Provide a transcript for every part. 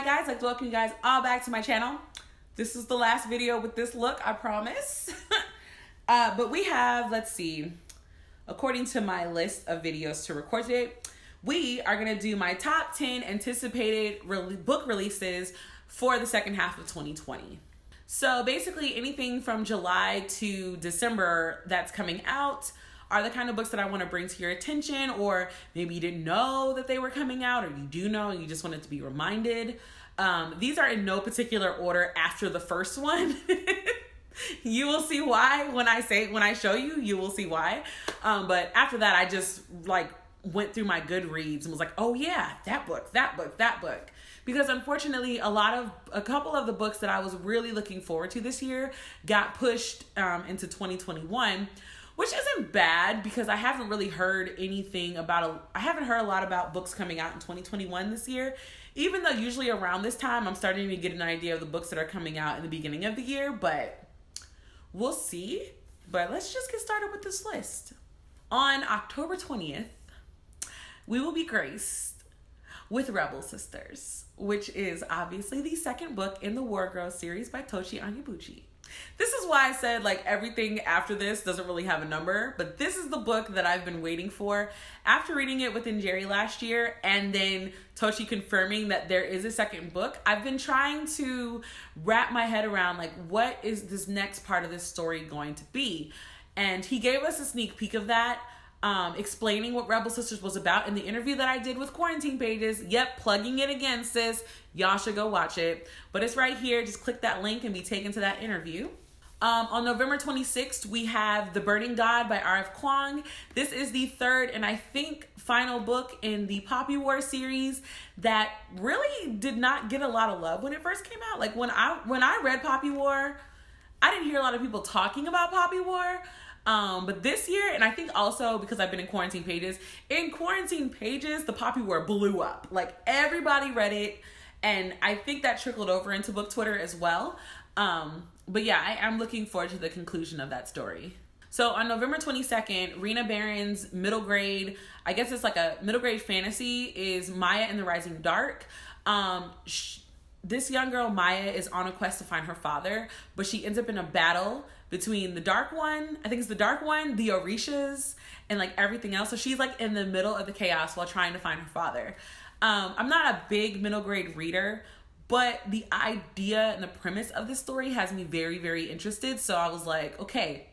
Hi guys, I'd like to welcome you guys all back to my channel. This is the last video with this look, I promise. But we have, let's see, according to my list of videos to record today, we are gonna do my top 10 anticipated book releases for the second half of 2020. So basically anything from July to December that's coming out are the kind of books that I want to bring to your attention, or maybe you didn't know that they were coming out, or you do know and you just wanted to be reminded. These are in no particular order after the first one. You will see why when I show you, you will see why. But after that, I just went through my Goodreads and was like, oh yeah, that book. Because unfortunately, a couple of the books that I was really looking forward to this year got pushed into 2021, which isn't bad because I haven't really heard anything I haven't heard a lot about books coming out in 2021 this year, even though usually around this time, I'm starting to get an idea of the books that are coming out in the beginning of the year, but we'll see. But let's just get started with this list. On October 20th, we will be graced with Rebel Sisters, which is obviously the second book in the War Girl series by Tochi Onyebuchi. This is why I said everything after this doesn't really have a number, but this is the book that I've been waiting for after reading it with Jerry last year and then Tochi confirming that there is a second book. I've been trying to wrap my head around what is this next part of this story going to be, and he gave us a sneak peek of that, explaining what Rebel Sisters was about in the interview that I did with Quarantine Pages. Yep, plugging it again, sis. Y'all should go watch it. But it's right here. Just click that link and be taken to that interview. On November 26th, we have The Burning God by R.F. Kuang. This is the third and I think final book in the Poppy War series that really did not get a lot of love when it first came out. When I read Poppy War, I didn't hear a lot of people talking about Poppy War. But this year, and I think also because I've been in Quarantine Pages, the Poppy War blew up. Everybody read it, and I think that trickled over into book Twitter as well. But yeah, I am looking forward to the conclusion of that story. So on November 22nd, Rena Barron's middle grade, I guess it's a middle grade fantasy, is Maya and the Rising Dark. This young girl, Maya, is on a quest to find her father, but she ends up in a battle between the Dark One, I think it's the Dark One, the Orishas, and everything else. So she's in the middle of the chaos while trying to find her father. I'm not a big middle grade reader, but the idea and the premise of this story has me very, very interested. So I was like, okay,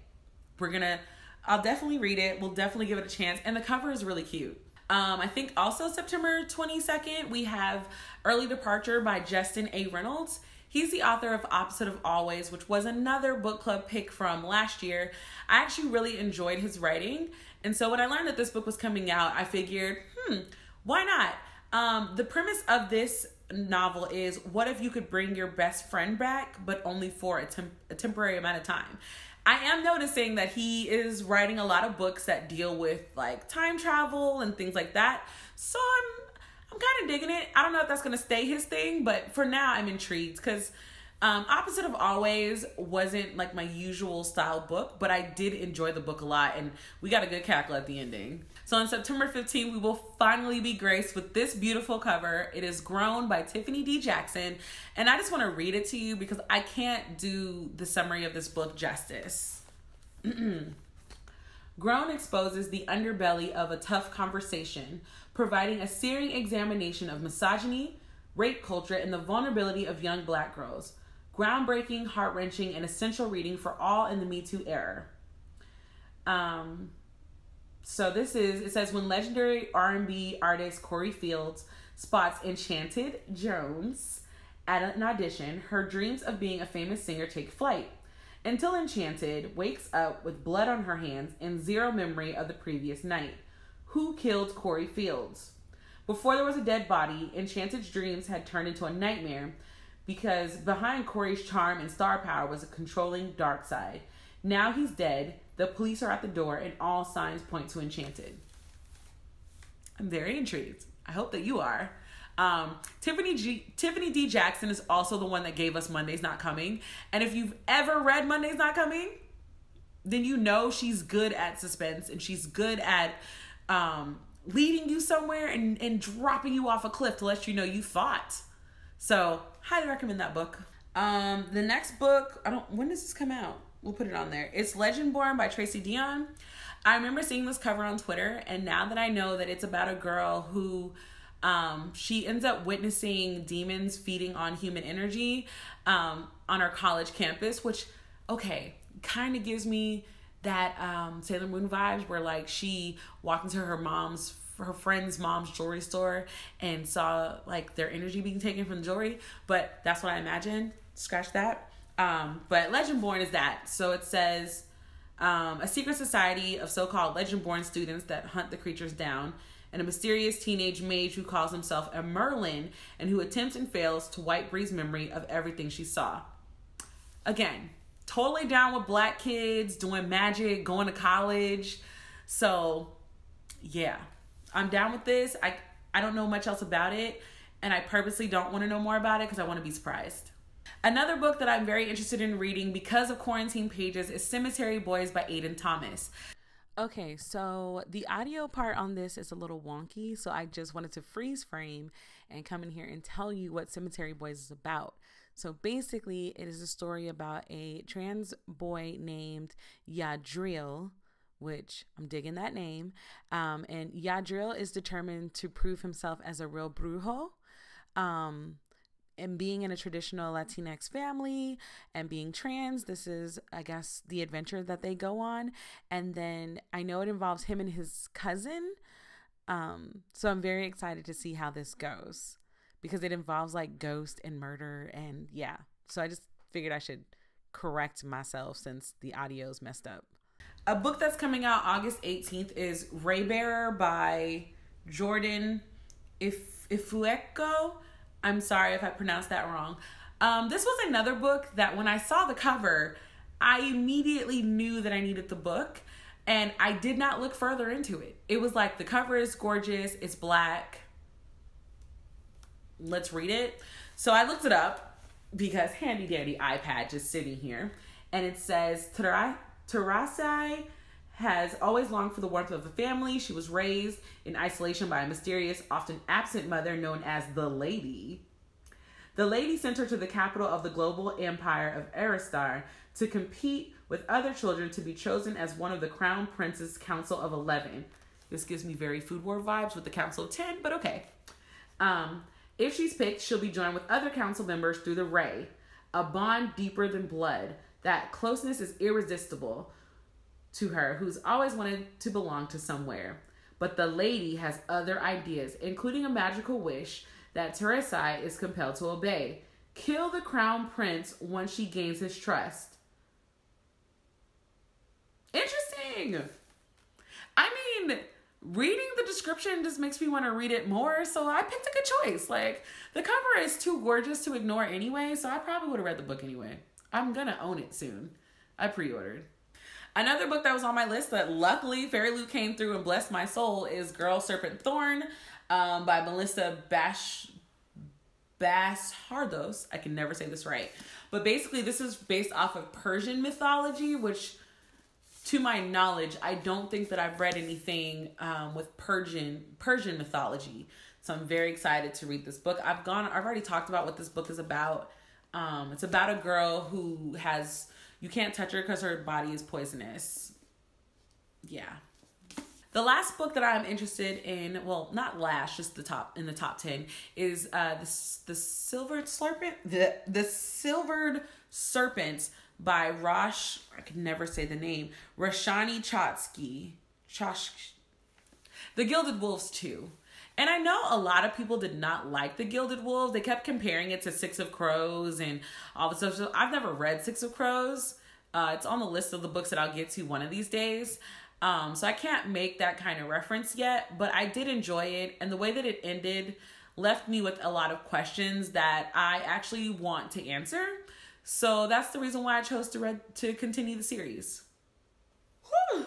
I'll definitely read it. We'll definitely give it a chance. And the cover is really cute. I think also September 22nd, we have Early Departure by Justin A. Reynolds. He's the author of Opposite of Always, which was another book club pick from last year. I actually really enjoyed his writing. And so when I learned that this book was coming out, I figured, why not? The premise of this novel is, what if you could bring your best friend back, but only for a temporary amount of time? I am noticing that he is writing a lot of books that deal with time travel and things like that. So I'm kind of digging it. I don't know if that's going to stay his thing, but for now I'm intrigued because Opposite of Always wasn't my usual style book, but I did enjoy the book a lot and we got a good cackle at the ending. So on September 15th, we will finally be graced with this beautiful cover. It is Grown by Tiffany D. Jackson, and I just want to read it to you because I can't do the summary of this book justice. Grown exposes the underbelly of a tough conversation, providing a searing examination of misogyny, rape culture, and the vulnerability of young Black girls. Groundbreaking, heart-wrenching, and essential reading for all in the Me Too era. So it says, when legendary R&B artist Corey Fields spots Enchanted Jones at an audition, her dreams of being a famous singer take flight. Until Enchanted wakes up with blood on her hands and zero memory of the previous night. Who killed Corey Fields? Before there was a dead body, Enchanted's dreams had turned into a nightmare because behind Corey's charm and star power was a controlling dark side. Now he's dead, the police are at the door, and all signs point to Enchanted. I'm very intrigued. I hope that you are. Tiffany D. Jackson is also the one that gave us Monday's Not Coming. And if you've ever read Monday's Not Coming, then you know she's good at suspense and she's good at leading you somewhere and dropping you off a cliff to let you know you thought So highly recommend that book. The next book, when does this come out? We'll put it on there. It's Legendborn by Tracy Dion. I remember seeing this cover on Twitter, and now that I know that it's about a girl who she ends up witnessing demons feeding on human energy on her college campus, which, okay, kind of gives me that Sailor Moon vibes, where like she walked into her friend's mom's jewelry store and saw like their energy being taken from jewelry. But that's what I imagined. Scratch that. But Legendborn is that. So it says a secret society of so-called Legendborn students that hunt the creatures down, and a mysterious teenage mage who calls himself a Merlin and who attempts and fails to wipe Bree's memory of everything she saw. Again, totally down with black kids doing magic, going to college. So yeah, I'm down with this. I don't know much else about it, and I purposely don't want to know more about it because I want to be surprised. Another book that I'm very interested in reading because of quarantine pages is Cemetery Boys by Aiden Thomas. Okay, so the audio part on this is a little wonky, so I just wanted to freeze frame and come in here and tell you what Cemetery Boys is about. So basically, it is a story about a trans boy named Yadriel, which I'm digging that name. And Yadriel is determined to prove himself as a real brujo. And being in a traditional Latinx family and being trans, this is, I guess, the adventure that they go on. And then I know it involves him and his cousin. So I'm very excited to see how this goes because it involves like ghost and murder. And yeah, so I just figured I should correct myself since the audio's messed up. A book that's coming out August 18th is Raybearer by Jordan Ifueko. I'm sorry if I pronounced that wrong. This was another book that when I saw the cover, I immediately knew that I needed the book, and I did not look further into it. It was like, the cover is gorgeous, it's black, let's read it. So I looked it up because handy dandy iPad just sitting here, and it says, Terasai has always longed for the warmth of a family. She was raised in isolation by a mysterious, often absent mother known as the Lady. The Lady sent her to the capital of the global empire of Aristar to compete with other children to be chosen as one of the Crown Prince's Council of 11. This gives me very Food War vibes with the Council of 10, but okay. If she's picked, she'll be joined with other council members through the Ray, a bond deeper than blood. That closeness is irresistible to her, who's always wanted to belong to somewhere. But the Lady has other ideas, including a magical wish that Teresa is compelled to obey. Kill the Crown Prince once she gains his trust. Interesting. I mean, reading the description just makes me want to read it more, so I picked a good choice. Like, the cover is too gorgeous to ignore anyway, so I probably would have read the book anyway. I'm gonna own it soon. I pre-ordered. Another book that was on my list that luckily Fairy Loot came through and blessed my soul is Girl Serpentthorne by Melissa Bashardos. I can never say this right. But basically this is based off of Persian mythology, which to my knowledge, I don't think that I've read anything with Persian mythology. So I'm very excited to read this book. I've already talked about what this book is about. It's about a girl who you can't touch her because her body is poisonous. Yeah. The last book that I'm interested in, well, not last, just in the top 10, is the Silver Slurping, the Silvered Serpents by I can never say the name, Roshani Chotsky. The Gilded Wolves 2. And I know a lot of people did not like The Gilded Wolves. They kept comparing it to Six of Crows and all this stuff. So I've never read Six of Crows. It's on the list of the books that I'll get to one of these days. So I can't make that kind of reference yet, but I did enjoy it. And the way that it ended left me with a lot of questions that I actually want to answer. So that's the reason why I chose to continue the series. Whew.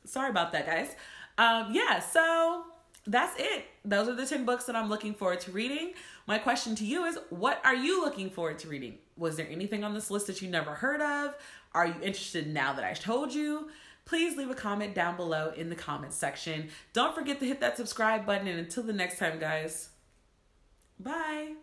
Sorry about that, guys. Yeah, so that's it. Those are the 10 books that I'm looking forward to reading. My question to you is, what are you looking forward to reading? Was there anything on this list that you never heard of? Are you interested now that I told you? Please leave a comment down below in the comments section. Don't forget to hit that subscribe button, and until the next time, guys, bye.